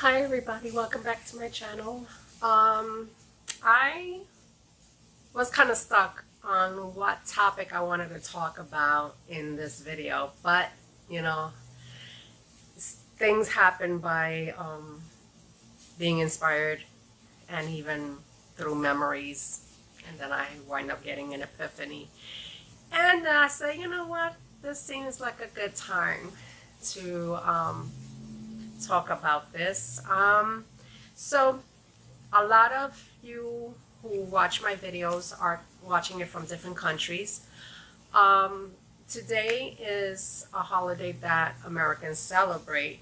Hi everybody, welcome back to my channel. I was kind of stuck on what topic I wanted to talk about in this video, but you know, things happen by being inspired and even through memories, and then I wind up getting an epiphany. And I say, you know what, this seems like a good time to talk about this. So a lot of you who watch my videos are watching it from different countries. Today is a holiday that Americans celebrate,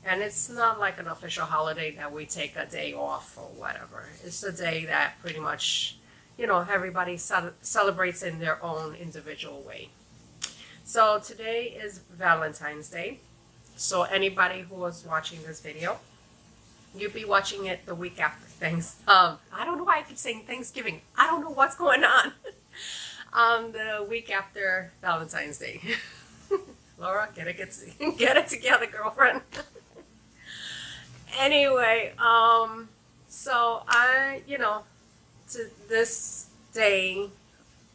and it's not like an official holiday that we take a day off or whatever. It's a day that pretty much, you know, everybody celebrates in their own individual way. So today is Valentine's Day. So anybody who was watching this video, you'll be watching it the week after I don't know why I keep saying Thanksgiving. I don't know what's going on. The week after Valentine's Day. Laura, get it together, girlfriend. Anyway, so to this day,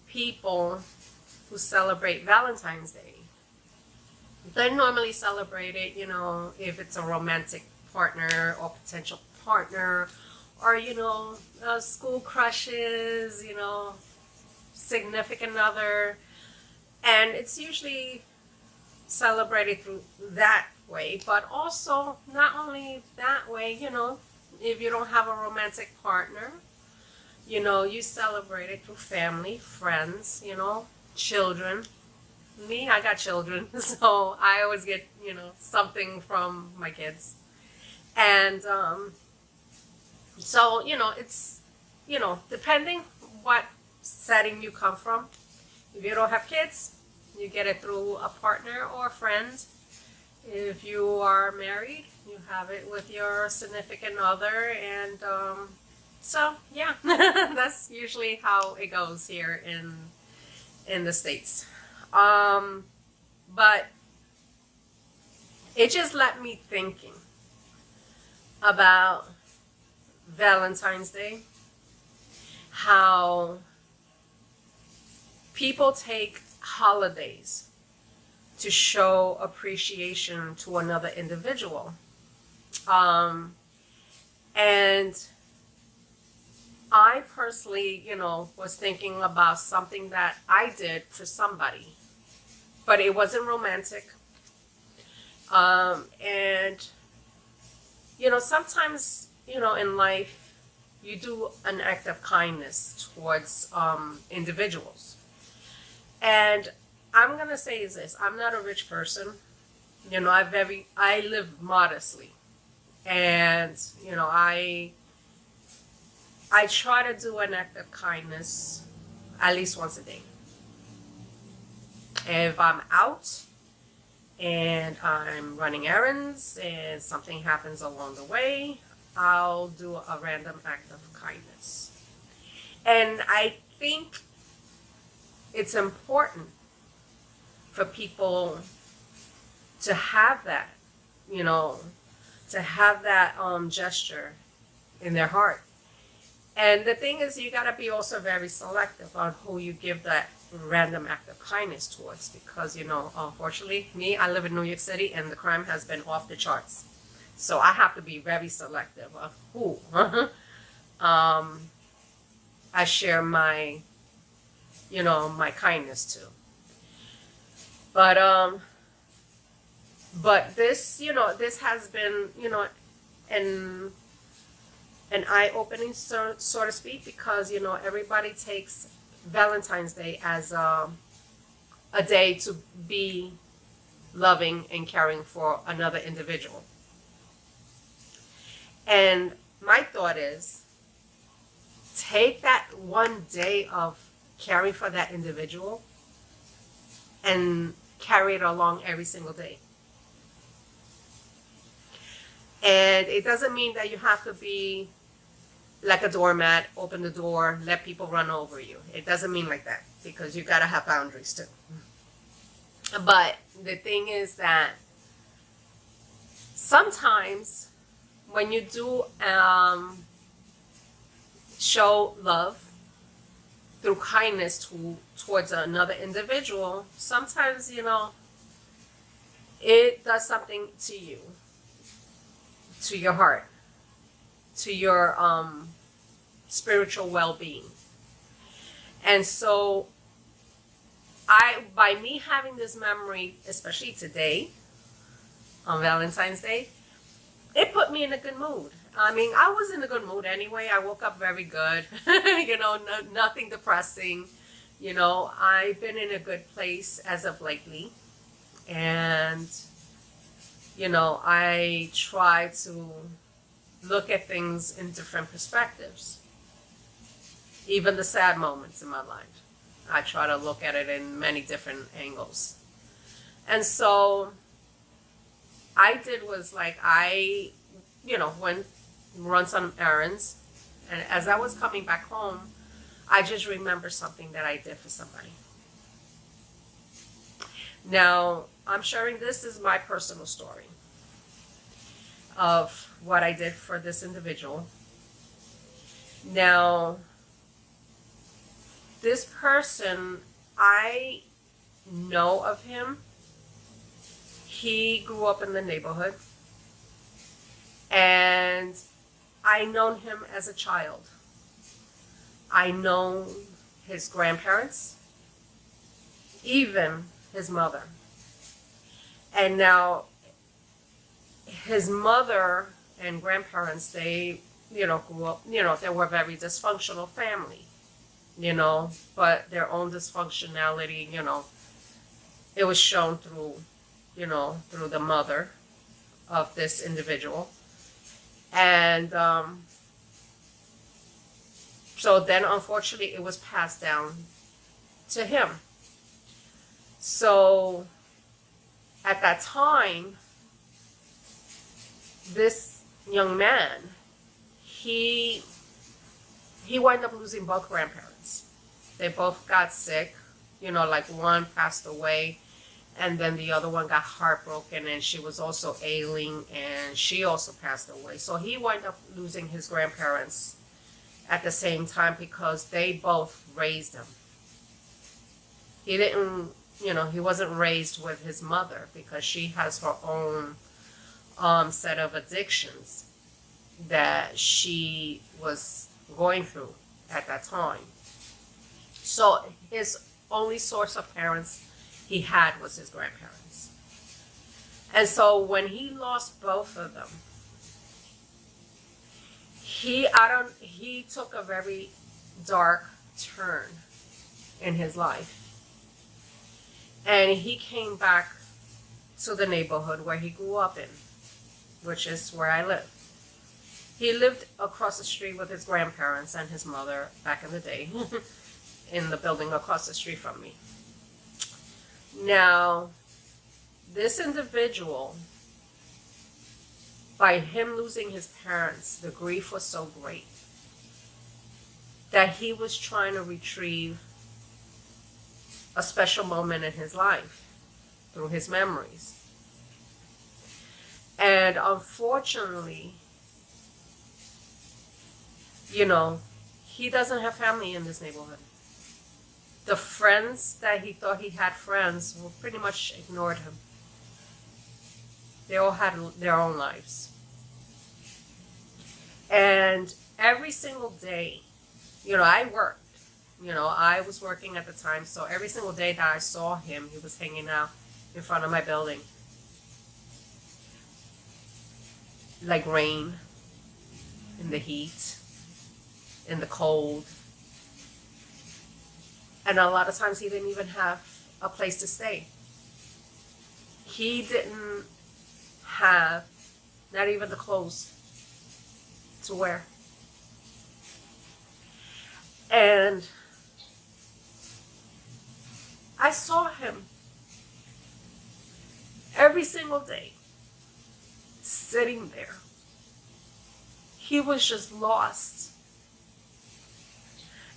people who celebrate Valentine's Day, they normally celebrate it, you know, if it's a romantic partner or potential partner, or, you know, school crushes, you know, significant other. And it's usually celebrated through that way, but also not only that way, you know, if you don't have a romantic partner, you know, you celebrate it through family, friends, you know, children. Me, I got children, so I always get, you know, something from my kids. And so, you know, it's, you know, depending what setting you come from. If you don't have kids, you get it through a partner or a friend. If you are married, you have it with your significant other. And so, yeah, that's usually how it goes here in the States. But it just left me thinking about Valentine's Day, how people take holidays to show appreciation to another individual. And I personally, you know, was thinking about something that I did for somebody, but it wasn't romantic. And, you know, sometimes, you know, in life, you do an act of kindness towards individuals. And I'm going to say is this, I'm not a rich person. You know, I live modestly. And, you know, I try to do an act of kindness at least once a day. If I'm out and I'm running errands and something happens along the way, I'll do a random act of kindness. And I think it's important for people to have that, you know, to have that gesture in their heart. And the thing is, you got to be also very selective on who you give that random act of kindness towards, because, you know, unfortunately, me, I live in New York City and the crime has been off the charts. So I have to be very selective of who I share my, you know, my kindness to. But this, you know, this has been, you know, an eye-opening, so to speak, because, you know, everybody takes Valentine's Day as a day to be loving and caring for another individual. And my thought is, take that one day of caring for that individual and carry it along every single day. And it doesn't mean that you have to be like a doormat, open the door, let people run over you. It doesn't mean like that, because you gotta have boundaries too. But the thing is that sometimes when you do show love through kindness towards another individual, sometimes, it does something to you, to your heart, to your spiritual well-being. And so by me having this memory, especially today on Valentine's Day, it put me in a good mood. I mean, I was in a good mood anyway. I woke up very good, nothing depressing. I've been in a good place as of lately. And, I try to look at things in different perspectives. Even the sad moments in my life, I try to look at it in many different angles. And so I did was like, went run some errands, and as I was coming back home, I just remembered something that I did for somebody. Now, I'm sharing this is my personal story of what I did for this individual. Now, this person, I know of him. He grew up in the neighborhood, and I known him as a child. I know his grandparents, even his mother. And now his mother and grandparents, they, grew up, they were a very dysfunctional family, but their own dysfunctionality, it was shown through, through the mother of this individual. And so then, unfortunately, it was passed down to him. So at that time, this young man, he wound up losing both grandparents. They both got sick, like one passed away, and then the other one got heartbroken, and she was also ailing, and she also passed away. So he wound up losing his grandparents at the same time because they both raised him. He didn't, he wasn't raised with his mother because she has her own set of addictions that she was going through at that time. So his only source of parents he had was his grandparents. And so when he lost both of them, he took a very dark turn in his life. And he came back to the neighborhood where he grew up in, which is where I live. He lived across the street with his grandparents and his mother back in the day in the building across the street from me. Now, this individual, by him losing his parents, the grief was so great that he was trying to retrieve a special moment in his life through his memories. And unfortunately, he doesn't have family in this neighborhood. The friends that he thought he had friends were pretty much ignored him. They all had their own lives. And every single day, I worked. I was working at the time, so every single day that I saw him, he was hanging out in front of my building. Like rain, in the heat, in the cold. And a lot of times he didn't even have a place to stay. He didn't have not even the clothes to wear. And I saw him every single day sitting there. He was just lost.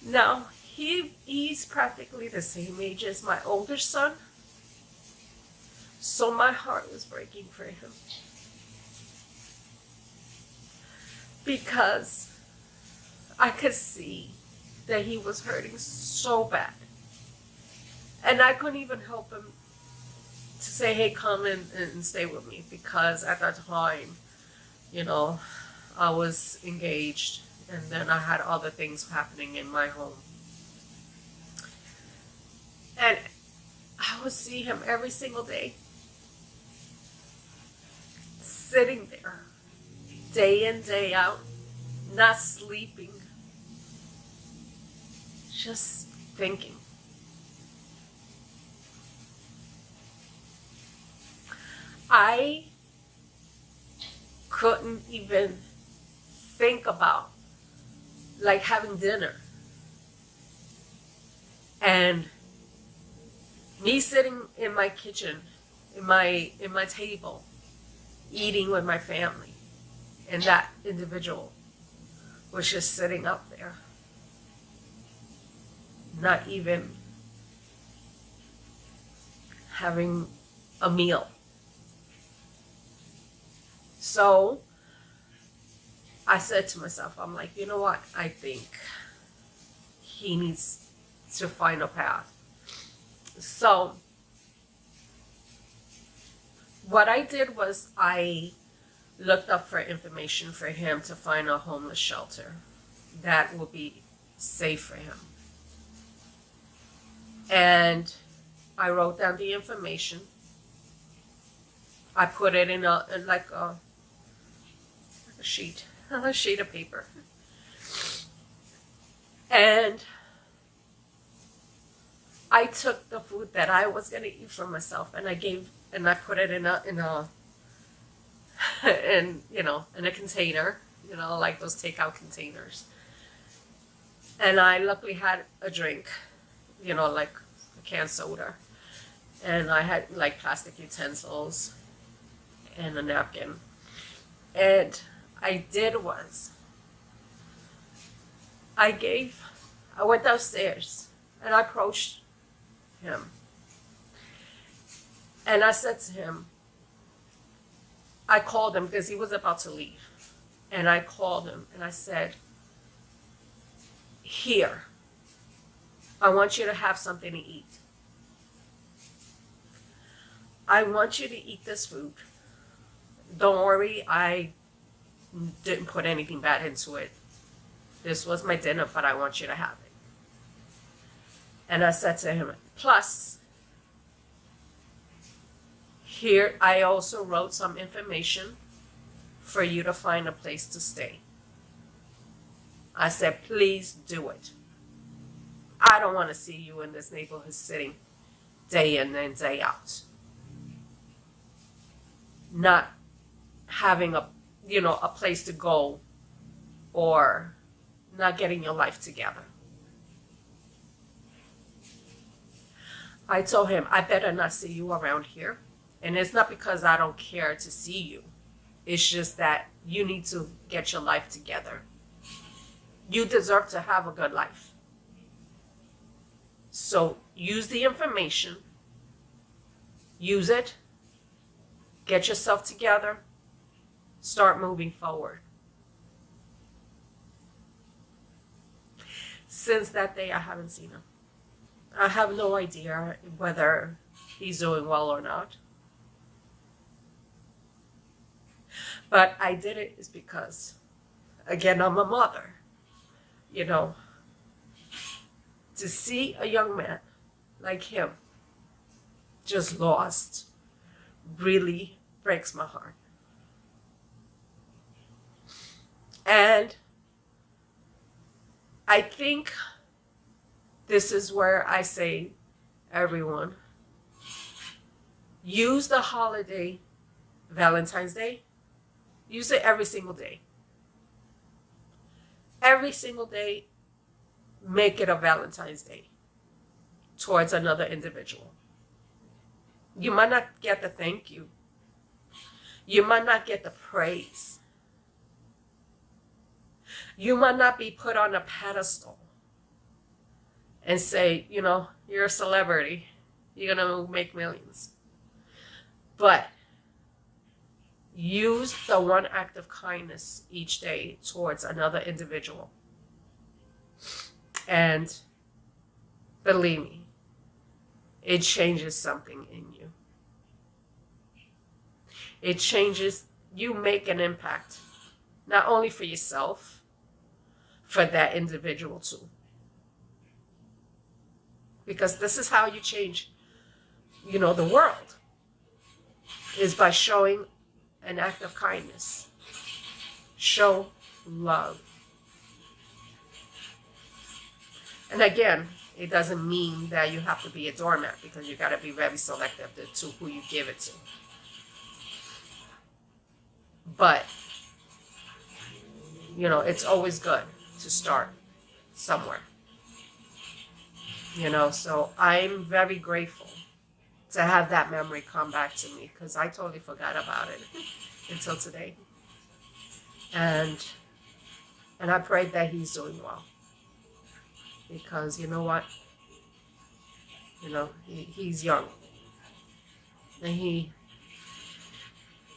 Now, he's practically the same age as my older son. So my heart was breaking for him. because I could see that he was hurting so bad. And I couldn't even help him to say, hey, come and stay with me, because at that time, you know, I was engaged and then I had other things happening in my home. And I would see him every single day, sitting there, day in, day out, not sleeping, just thinking. I couldn't even think about like having dinner and me sitting in my kitchen, in my table, eating with my family, and that individual was just sitting up there, not even having a meal. So I said to myself, I'm like, you know what? I think he needs to find a path. So what I did was I looked up for information for him to find a homeless shelter that will be safe for him. And I wrote down the information. I put it in a sheet of paper. And I took the food that I was gonna eat for myself, and I put it in a container, like those takeout containers. And I luckily had a drink, like a canned soda, and I had like plastic utensils and a napkin. And I went downstairs and I approached him. And I said to him, I called him because he was about to leave. And I called him and I said, here, I want you to have something to eat. I want you to eat this food. Don't worry, I didn't put anything bad into it. This was my dinner, but I want you to have it. And I said to him, plus, here I also wrote some information for you to find a place to stay. I said, please do it. I don't want to see you in this neighborhood sitting day in and day out, not having a place to go, or not getting your life together. I told him, I better not see you around here. And it's not because I don't care to see you. It's just that you need to get your life together. You deserve to have a good life. So use the information. Use it. Get yourself together. Start moving forward. Since that day, I haven't seen him. I have no idea whether he's doing well or not. But I did it is because, again, I'm a mother. To see a young man like him just lost really breaks my heart. And I think this is where I say, everyone, use the holiday, Valentine's Day. Use it every single day. Every single day, make it a Valentine's Day towards another individual. You might not get the thank you. You might not get the praise. You might not be put on a pedestal and say, you're a celebrity. You're going to make millions. But Use the one act of kindness each day towards another individual. And believe me, it changes something in you. It changes, you make an impact, not only for yourself, for that individual too. Because this is how you change, the world, is by showing an act of kindness. Show love. And again, it doesn't mean that you have to be a doormat, because you got to be very selective to who you give it to. But, it's always good to start somewhere. So I'm very grateful to have that memory come back to me, because I totally forgot about it until today. And I prayed that he's doing well. Because you know what? He's young. And he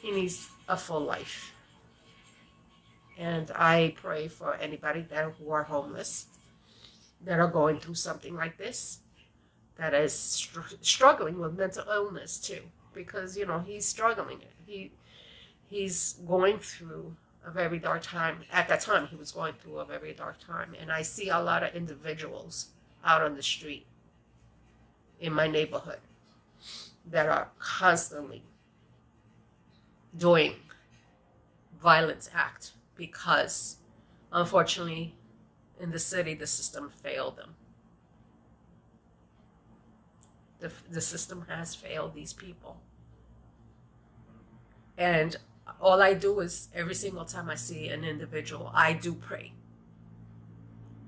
needs a full life. And I pray for anybody who are homeless, that are going through something like this, that is struggling with mental illness too. Because, he's struggling. He's going through a very dark time. At that time, he was going through a very dark time. And I see a lot of individuals out on the street in my neighborhood that are constantly doing violent acts because, unfortunately, in the city, the system failed them. The system has failed these people. And all I do is, every single time I see an individual, I do pray.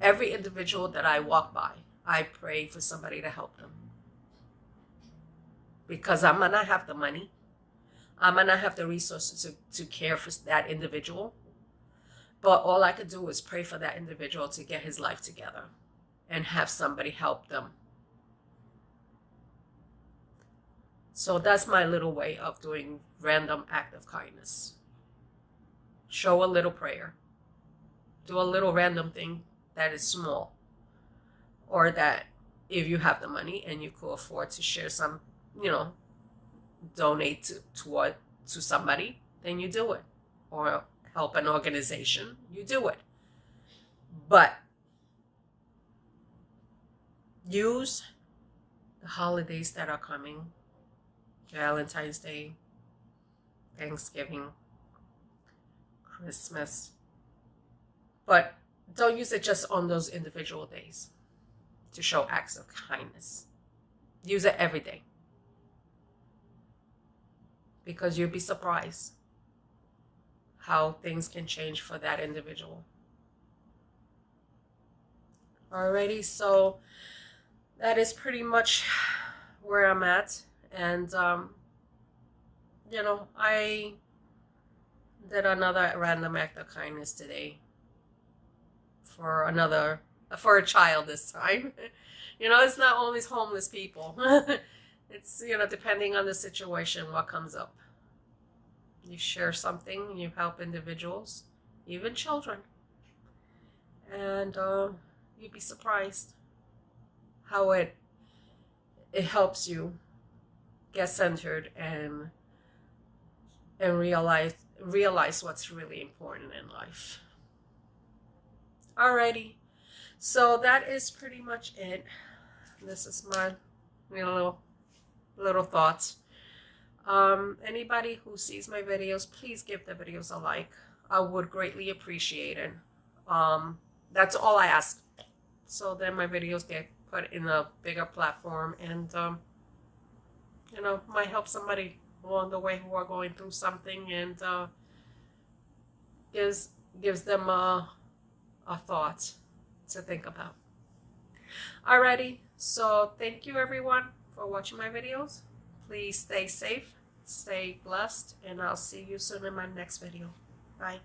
Every individual that I walk by, I pray for somebody to help them. Because I might not have the money. I might not have the resources to care for that individual. But all I could do is pray for that individual to get his life together and have somebody help them. So that's my little way of doing random act of kindness. Show a little prayer. Do a little random thing that is small. Or that if you have the money and you could afford to share some, donate to somebody, then you do it. Or help an organization, you do it. But use the holidays that are coming, Valentine's Day, Thanksgiving, Christmas, but don't use it just on those individual days to show acts of kindness. Use it every day, because you'll be surprised how things can change for that individual. Alrighty, so that is pretty much where I'm at. And, I did another random act of kindness today for a child this time. It's not always homeless people. It's, depending on the situation, what comes up. You share something, you help individuals, even children. And you'd be surprised how it helps you get centered and realize what's really important in life. Alrighty, so that is pretty much it. This is my little thoughts. Anybody who sees my videos, please give the videos a like. I would greatly appreciate it. That's all I ask. So then my videos get put in a bigger platform, and might help somebody along the way who are going through something, and gives them a thought to think about. Alrighty, so thank you everyone for watching my videos. Please stay safe, stay blessed, and I'll see you soon in my next video. Bye.